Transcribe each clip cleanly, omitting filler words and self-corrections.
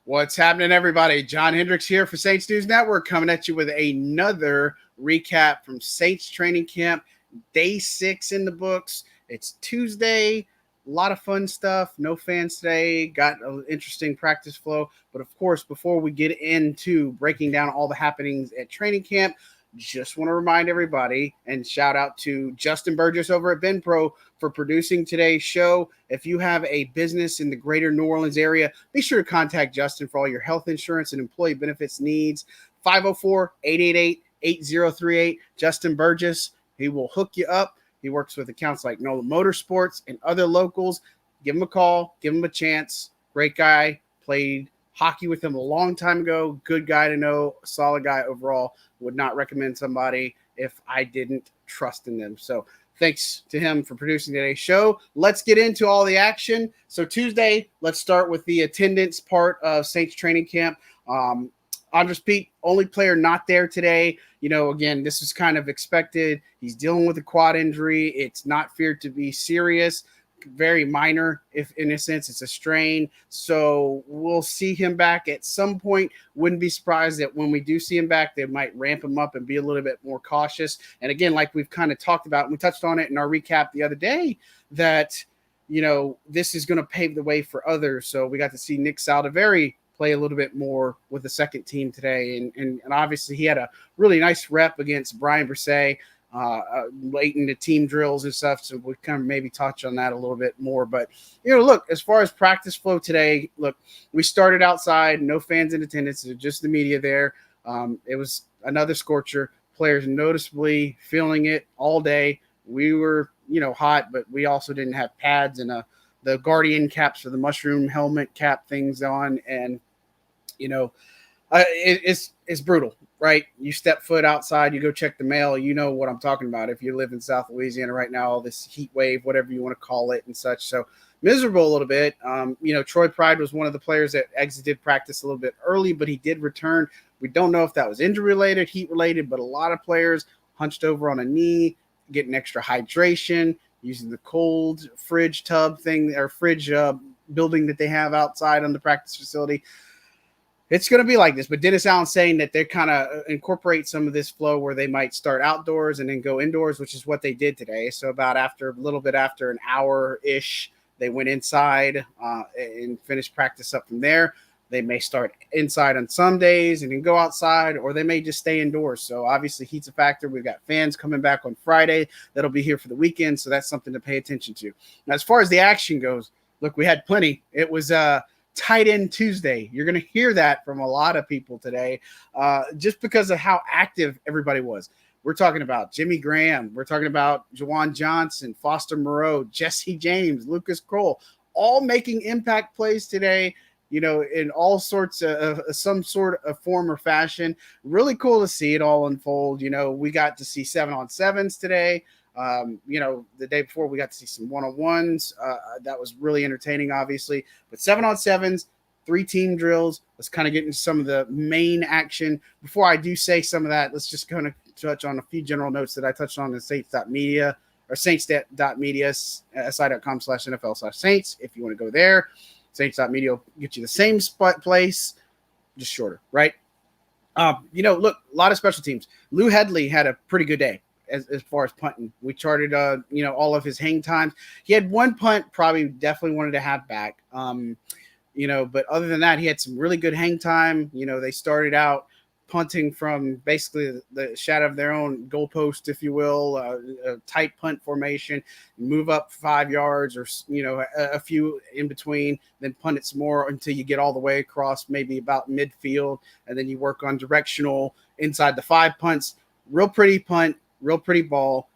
What's happening, everybody? John Hendricks here for Saints News Network, coming at you with another recap from Saints training camp. Day 6 in the books. It's Tuesday. A lot of fun stuff. No fans today. Got an interesting practice flow. But of course, before we get into breaking down all the happenings at training camp, just want to remind everybody and shout out to Justin Burgess over at BenPro for producing today's show. If you have a business in the greater New Orleans area, be sure to contact Justin for all your health insurance and employee benefits needs. 504-888-8038. Justin Burgess, he will hook you up. He works with accounts like NOLA Motorsports and other locals. Give him a call. Give him a chance. Great guy. Played hockey with him a long time ago. Good guy to know. Solid guy overall. Would not recommend somebody if I didn't trust in them. So thanks to him for producing today's show. Let's get into all the action. So Tuesday, let's start with the attendance part of Saints training camp. Andres Pete, only player not there today. You know, again, this is kind of expected. He's dealing with a quad injury. It's not feared to be serious. Very minor, if in a sense it's a strain. So we'll see him back at some point. Wouldn't be surprised that when we do see him back, they might ramp him up and be a little bit more cautious. And again, like we've kind of talked about, and we touched on it in our recap the other day, that, you know, this is going to pave the way for others. So we got to see Nick Saldiveri play a little bit more with the second team today. And obviously he had a really nice rep against Brian Brisset late in the team drills and stuff. So we kind of maybe touch on that a little bit more. But, you know, look, as far as practice flow today, look, we started outside, no fans in attendance, just the media there. It was another scorcher. Players noticeably feeling it all day. We were, you know, hot, but we also didn't have pads and the Guardian caps for the mushroom helmet cap things on. And, you know, it's brutal, right? You step foot outside, you go check the mail, you know what I'm talking about. If you live in South Louisiana right now, all this heat wave, whatever you want to call it and such. So miserable a little bit. You know, Troy Pride was one of the players that exited practice a little bit early, but he did return. We don't know if that was injury related, heat related, but a lot of players hunched over on a knee, getting extra hydration, using the cold fridge tub thing or fridge building that they have outside on the practice facility. It's going to be like this, but Dennis Allen saying that they kind of incorporate some of this flow where they might start outdoors and then go indoors, which is what they did today. So about a little bit after an hour-ish, they went inside and finished practice up from there. They may start inside on some days and then go outside, or they may just stay indoors. So obviously heat's a factor. We've got fans coming back on Friday that'll be here for the weekend, so that's something to pay attention to. Now, as far as the action goes, look, we had plenty. It was Tight End Tuesday. You're going to hear that from a lot of people today just because of how active everybody was. We're talking about Jimmy Graham. We're talking about Juwan Johnson, Foster Moreau, Jesse James, Lucas Kroll, all making impact plays today, you know, in all sorts of some sort of form or fashion. Really cool to see it all unfold. You know, we got to see 7-on-7s today. You know, the day before we got to see some one-on-ones. That was really entertaining, obviously. But 7-on-7s, 3 team drills. Let's kind of get into some of the main action. Before I do say some of that, let's just kind of touch on a few general notes that I touched on in Saints.media or Saints.media, si.com/NFL/Saints. If you want to go there, Saints.media will get you the same place, just shorter, right? You know, look, a lot of special teams. Lou Headley had a pretty good day. As far as punting, we charted, you know, all of his hang times. He had one punt, probably definitely wanted to have back, you know, but other than that, he had some really good hang time. You know, they started out punting from basically the shadow of their own goalpost, if you will, a tight punt formation, move up 5 yards or, you know, a few in between, then punt it some more until you get all the way across maybe about midfield. And then you work on directional inside the 5 punts. Real pretty punt. Real pretty ball.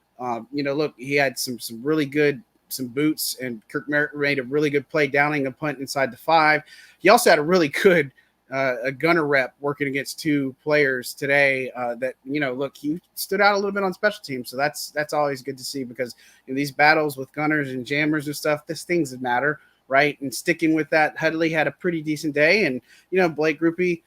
You know, look, he had some really good, some boots, and Kirk Merritt made a really good play downing a punt inside the 5. He also had a really good a gunner rep working against 2 players today that, you know, look, he stood out a little bit on special teams. So that's always good to see because in these battles with gunners and jammers and stuff, this things that matter, right? And sticking with that, Headley had a pretty decent day. And, you know, Blake Grupe,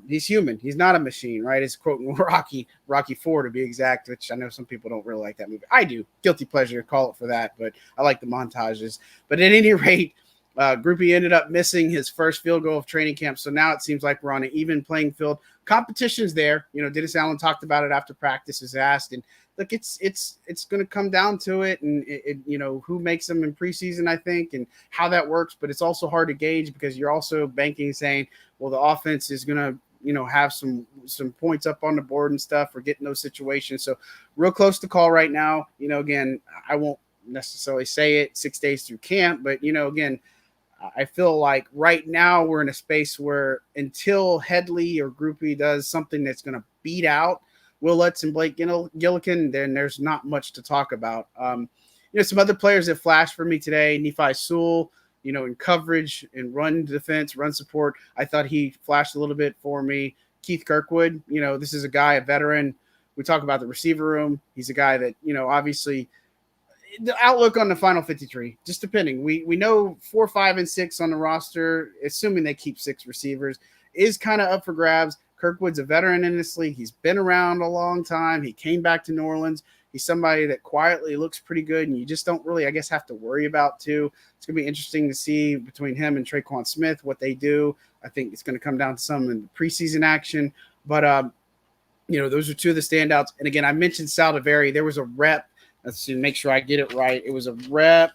he's human. He's not a machine, right? It's quoting Rocky 4 to be exact, which I know some people don't really like that movie. I do. Guilty pleasure, call it for that, but I like the montages. But at any rate, Groupie ended up missing his first field goal of training camp, so now it seems like we're on an even playing field. Competition's there. Dennis Allen talked about it after practice is asked, and look, it's going to come down to it, and who makes them in preseason, I think, and how that works. But it's also hard to gauge because you're also banking saying, well, the offense is going to have some points up on the board and stuff or get in those situations. So real close to call right now. Again, I won't necessarily say it 6 days through camp, but again, I feel like right now we're in a space where until Headley or Groupie does something that's going to beat out Will Lutz and Blake Gillikin, then there's not much to talk about. Some other players that flashed for me today, Nephi Sewell, in coverage and run defense, run support. I thought he flashed a little bit for me. Keith Kirkwood, this is a guy, a veteran. We talk about the receiver room. He's a guy that, obviously – the outlook on the final 53, just depending. We know 4, 5, and 6 on the roster, assuming they keep 6 receivers, is kind of up for grabs. Kirkwood's a veteran in this league. He's been around a long time. He came back to New Orleans. He's somebody that quietly looks pretty good, and you just don't really, I guess, have to worry about too. It's going to be interesting to see between him and Traquan Smith what they do. I think it's going to come down to some in the preseason action. But, those are two of the standouts. And, again, I mentioned Saldiveri. There was a rep. Let's see, make sure I get it right. It was a rep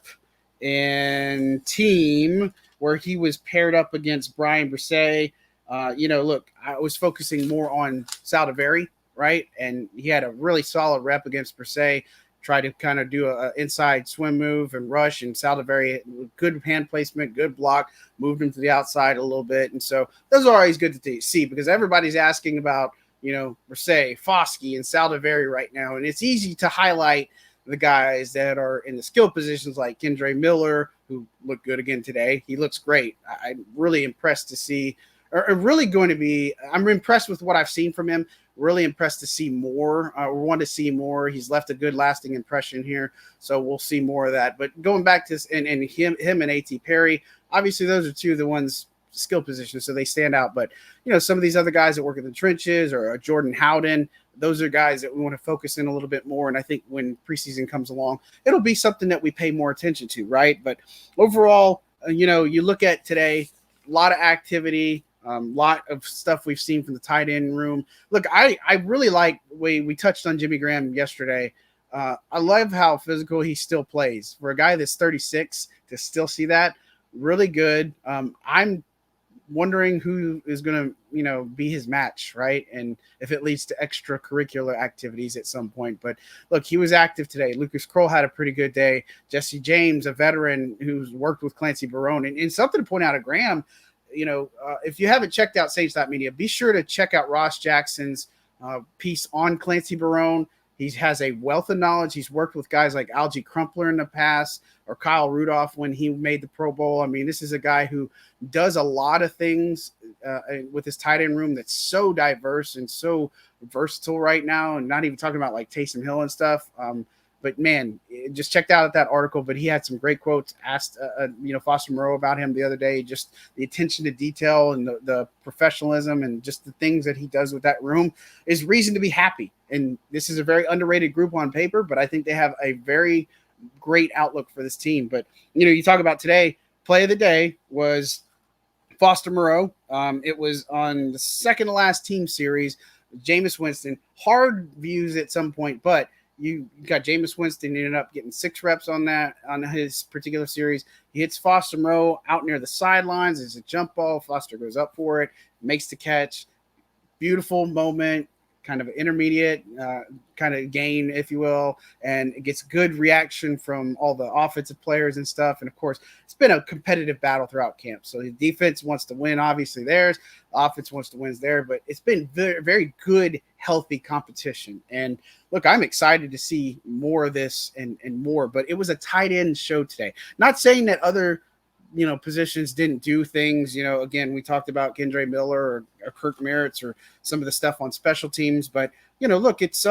and team where he was paired up against Brian Brisset. Look, I was focusing more on Saldiveri, right? And he had a really solid rep against Brisset, tried to kind of do an inside swim move and rush, and Saldiveri, good hand placement, good block, moved him to the outside a little bit. And so those are always good to see because everybody's asking about, Brisset, Foskey, and Saldiveri right now. And it's easy to highlight the guys that are in the skill positions like Kendre Miller, who looked good again today. He looks great. I'm really impressed to see, I'm impressed with what I've seen from him. Really impressed to see more. We want to see more. He's left a good lasting impression here, so we'll see more of that. But going back to this, and him and A.T. Perry, obviously those are two of the ones skill positions, so they stand out. But, some of these other guys that work in the trenches or Jordan Howden, those are guys that we want to focus in a little bit more. And I think when preseason comes along, it'll be something that we pay more attention to, right? But overall, you look at today, a lot of activity, lot of stuff we've seen from the tight end room. Look, I really like the way we touched on Jimmy Graham yesterday. I love how physical he still plays. For a guy that's 36 to still see that, really good. I'm wondering who is going to, be his match, right? And if it leads to extracurricular activities at some point. But look, he was active today. Lucas Kroll had a pretty good day. Jesse James, a veteran who's worked with Clancy Barone. And something to point out of Graham, if you haven't checked out Saints.media, be sure to check out Ross Jackson's piece on Clancy Barone. He has a wealth of knowledge. He's worked with guys like Algie Crumpler in the past or Kyle Rudolph when he made the Pro Bowl. I mean, this is a guy who does a lot of things with his tight end room that's so diverse and so versatile right now, and not even talking about like Taysom Hill and stuff. But, man, just checked out that article. But he had some great quotes, asked, Foster Moreau about him the other day, just the attention to detail and the professionalism and just the things that he does with that room is reason to be happy. And this is a very underrated group on paper, but I think they have a very great outlook for this team. But, you talk about today, play of the day was Foster Moreau. It was on the second to last team series, Jameis Winston. Hard views at some point, but you got Jameis Winston ended up getting 6 reps on his particular series. He hits Foster Moreau out near the sidelines. It's a jump ball. Foster goes up for it, makes the catch. Beautiful moment, kind of intermediate kind of gain, if you will, and it gets good reaction from all the offensive players and stuff. And, of course, it's been a competitive battle throughout camp. So the defense wants to win, obviously theirs. The offense wants to win theirs. But it's been very, very good, healthy competition. And, look, I'm excited to see more of this and more. But it was a tight end show today. Not saying that other positions didn't do things. Again, we talked about Kendre Miller or Kirk Merritt's or some of the stuff on special teams. But, look, it's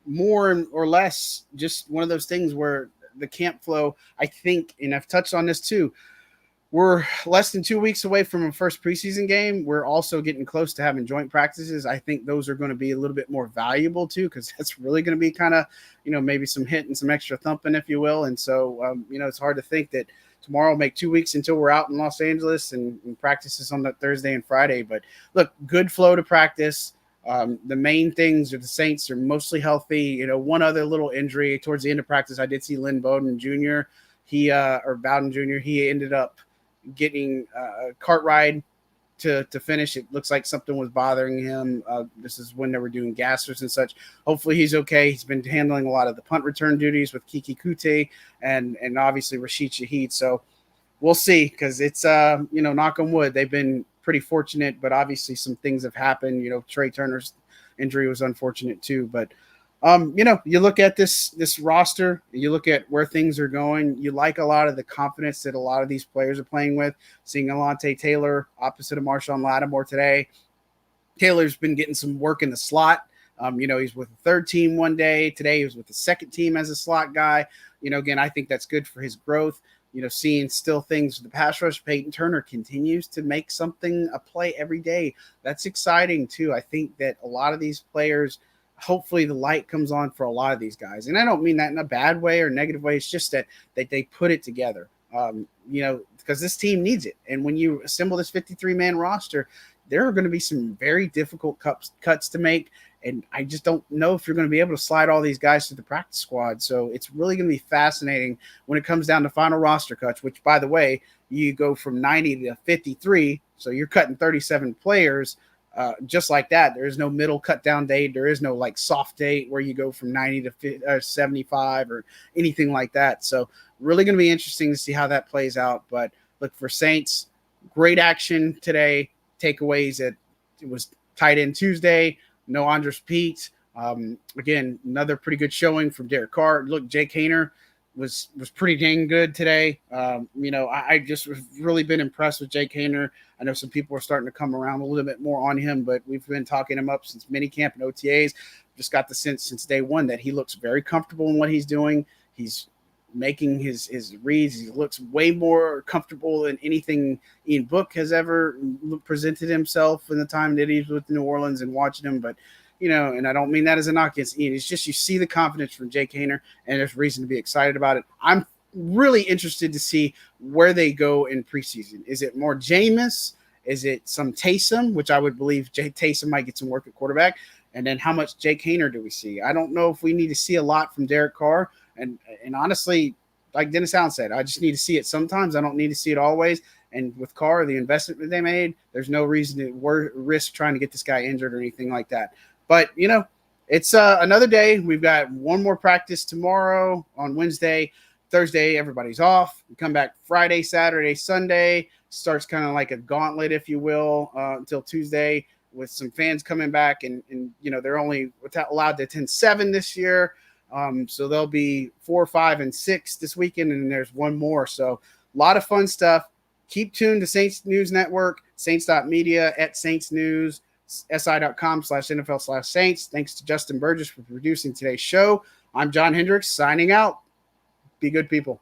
more or less just one of those things where the camp flow, I think, and I've touched on this too, we're less than 2 weeks away from a first preseason game. We're also getting close to having joint practices. I think those are going to be a little bit more valuable too, because that's really going to be kind of, maybe some hit and some extra thumping, if you will. And so, it's hard to think that tomorrow will make 2 weeks until we're out in Los Angeles and practices on that Thursday and Friday. But look, good flow to practice. The main things are the Saints are mostly healthy. One other little injury towards the end of practice, I did see Lynn Bowden Jr. Or Bowden Jr. He ended up getting a cart ride to finish. It looks like something was bothering him. This is when they were doing gassers and such. Hopefully he's okay. He's been handling a lot of the punt return duties with Kiki Kute and obviously Rashid Shaheed. So we'll see, because it's knock on wood, they've been pretty fortunate, but obviously some things have happened. Trey Turner's injury was unfortunate too, but you look at this roster, you look at where things are going, you like a lot of the confidence that a lot of these players are playing with. Seeing Alontae Taylor opposite of Marshawn Lattimore today. Taylor's been getting some work in the slot. He's with the third team one day. Today he was with the second team as a slot guy. Again, I think that's good for his growth. Seeing still things with the pass rush. Peyton Turner continues to make a play every day. That's exciting too. I think that a lot of these players, hopefully the light comes on for a lot of these guys. And I don't mean that in a bad way or negative way. It's just that they put it together, because this team needs it. And when you assemble this 53-man roster, there are going to be some very difficult cuts to make. And I just don't know if you're going to be able to slide all these guys to the practice squad. So it's really going to be fascinating when it comes down to final roster cuts, which, by the way, you go from 90 to 53. So you're cutting 37 players. Just like that. There is no middle cut down date. There is no like soft date where you go from 90 to 75 or anything like that. So really going to be interesting to see how that plays out. But look, for Saints, great action today. Takeaways that it was tight end Tuesday. No Andres Pete. Again, another pretty good showing from Derek Carr. Look, Jake Haener was pretty dang good today. I just have really been impressed with Jake Haener. I know some people are starting to come around a little bit more on him, but we've been talking him up since minicamp and OTAs. Just got the sense since day one that he looks very comfortable in what he's doing. He's making his reads. He looks way more comfortable than anything Ian Book has ever presented himself in the time that he's with New Orleans and watching him. But and I don't mean that as a knock against Ian. It's just you see the confidence from Jake Haener, and there's reason to be excited about it. I'm really interested to see where they go in preseason. Is it more Jameis? Is it some Taysom, which I would believe Taysom might get some work at quarterback? And then how much Jake Haener do we see? I don't know if we need to see a lot from Derek Carr. And honestly, like Dennis Allen said, I just need to see it sometimes. I don't need to see it always. And with Carr, the investment that they made, there's no reason to risk trying to get this guy injured or anything like that. But, it's another day. We've got one more practice tomorrow on Wednesday. Thursday, everybody's off. We come back Friday, Saturday, Sunday. Starts kind of like a gauntlet, if you will, until Tuesday with some fans coming back. And they're only allowed to attend 7 this year. So there'll be 4, 5, and 6 this weekend, and then there's one more. So a lot of fun stuff. Keep tuned to Saints News Network, saints.media, at Saints News, si.com/NFL/Saints. Thanks to Justin Burgess for producing today's show. I'm John Hendricks signing out. Be good people.